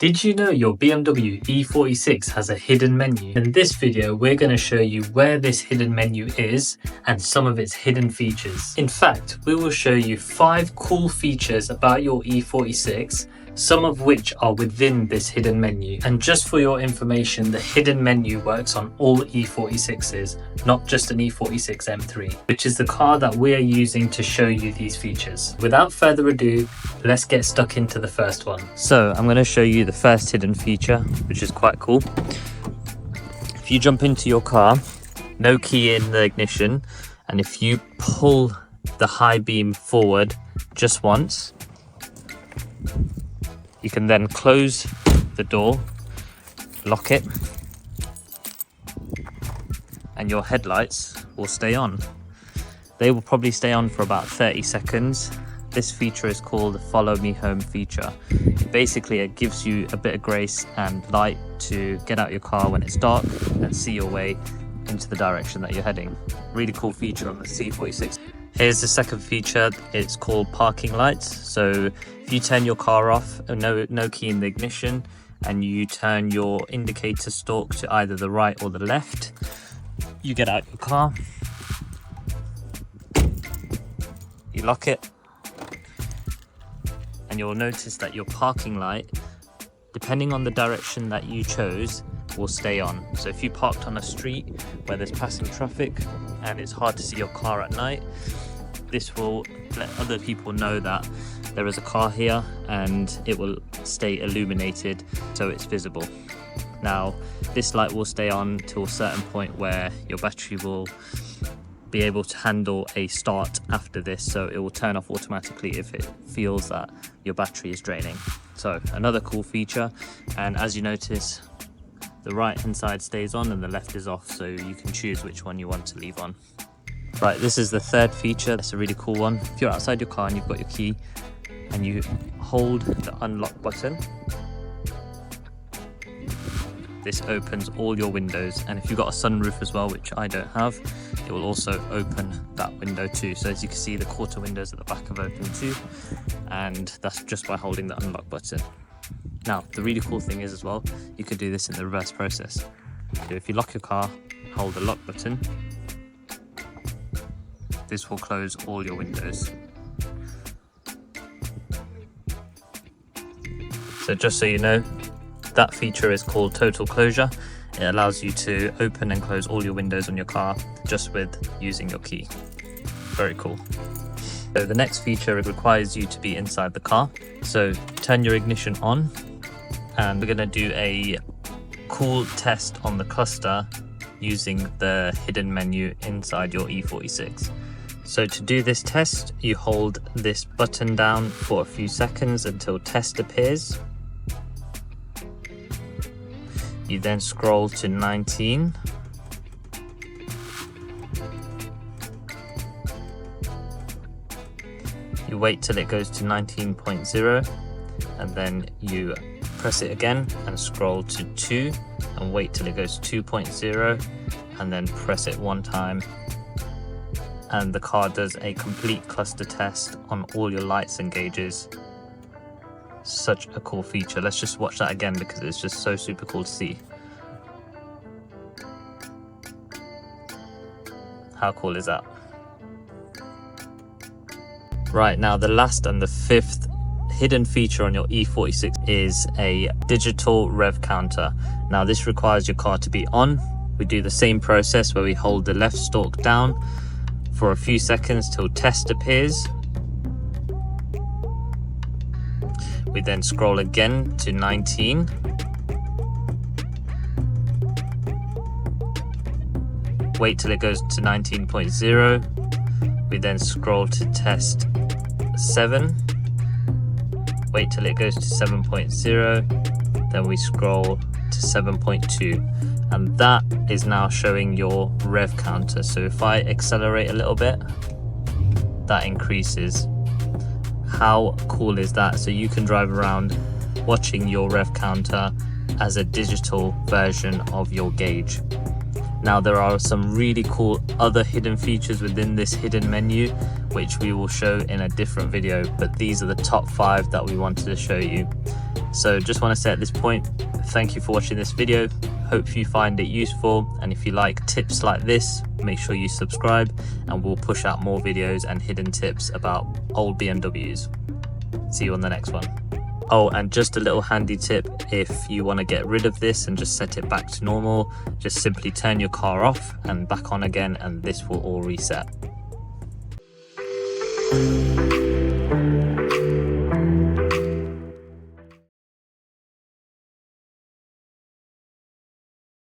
Did you know your BMW E46 has a hidden menu? In this video, we're going to show you where this hidden menu is and some of its hidden features. In fact, we will show you 5 cool features about your E46, some of which are within this hidden menu. And just for your information, the hidden menu works on all E46s, not just an E46 M3, which is the car that we are using to show you these features. Without further ado, let's get stuck into the first one. So I'm going to show you the first hidden feature, which is quite cool. If you jump into your car, no key in the ignition, and if you pull the high beam forward just once, you can then close the door, lock it, and your headlights will stay on. They will probably stay on for about 30 seconds. This feature is called the Follow Me Home feature. Basically, it gives you a bit of grace and light to get out your car when it's dark and see your way into the direction that you're heading. Really cool feature on the C46. Here's the second feature. It's called parking lights. So if you turn your car off, no key in the ignition, and you turn your indicator stalk to either the right or the left, you get out your car, you lock it, and you'll notice that your parking light, depending on the direction that you chose, will stay on. So if you parked on a street where there's passing traffic and it's hard to see your car at night, this will let other people know that there is a car here, and it will stay illuminated so it's visible. Now, this light will stay on to a certain point where your battery will be able to handle a start after this, so it will turn off automatically if it feels that your battery is draining. So another cool feature, and as you notice, the right hand side stays on and the left is off, so you can choose which one you want to leave on. Right, this is the third feature. That's a really cool one. If you're outside your car and you've got your key and you hold the unlock button, this opens all your windows, and if you've got a sunroof as well, which I don't have, it will also open that window too. So as you can see, the quarter windows at the back have opened too, and that's just by holding the unlock button. Now, the really cool thing is as well, you could do this in the reverse process. So if you lock your car, hold the lock button, this will close all your windows. So just so you know, that feature is called total closure. It allows you to open and close all your windows on your car just with using your key. Very cool. So the next feature, it requires you to be inside the car. So turn your ignition on, and we're going to do a cool test on the cluster using the hidden menu inside your E46. So to do this test, you hold this button down for a few seconds until test appears. You then scroll to 19. You wait till it goes to 19.0, and then you press it again and scroll to 2 and wait till it goes to 2.0, and then press it one time, and the car does a complete cluster test on all your lights and gauges. Such a cool feature. Let's just watch that again because it's just so super cool to see. How cool is that? Right, now the last and the fifth hidden feature on your E46 is a digital rev counter. Now this requires your car to be on. We do the same process where we hold the left stalk down for a few seconds till test appears. We then scroll again to 19. Wait till it goes to 19.0. We then scroll to test 7. Wait till it goes to 7.0. Then we scroll to 7.2. And that is now showing your rev counter. So if I accelerate a little bit, that increases. How cool is that? So you can drive around watching your rev counter as a digital version of your gauge. Now there are some really cool other hidden features within this hidden menu, which we will show in a different video, but these are the top 5 that we wanted to show you. So just want to say at this point, thank you for watching this video. Hope you find it useful, and if you like tips like this, make sure you subscribe and we'll push out more videos and hidden tips about old BMWs. See you on the next one. Oh, and just a little handy tip, if you want to get rid of this and just set it back to normal, just simply turn your car off and back on again, and this will all reset.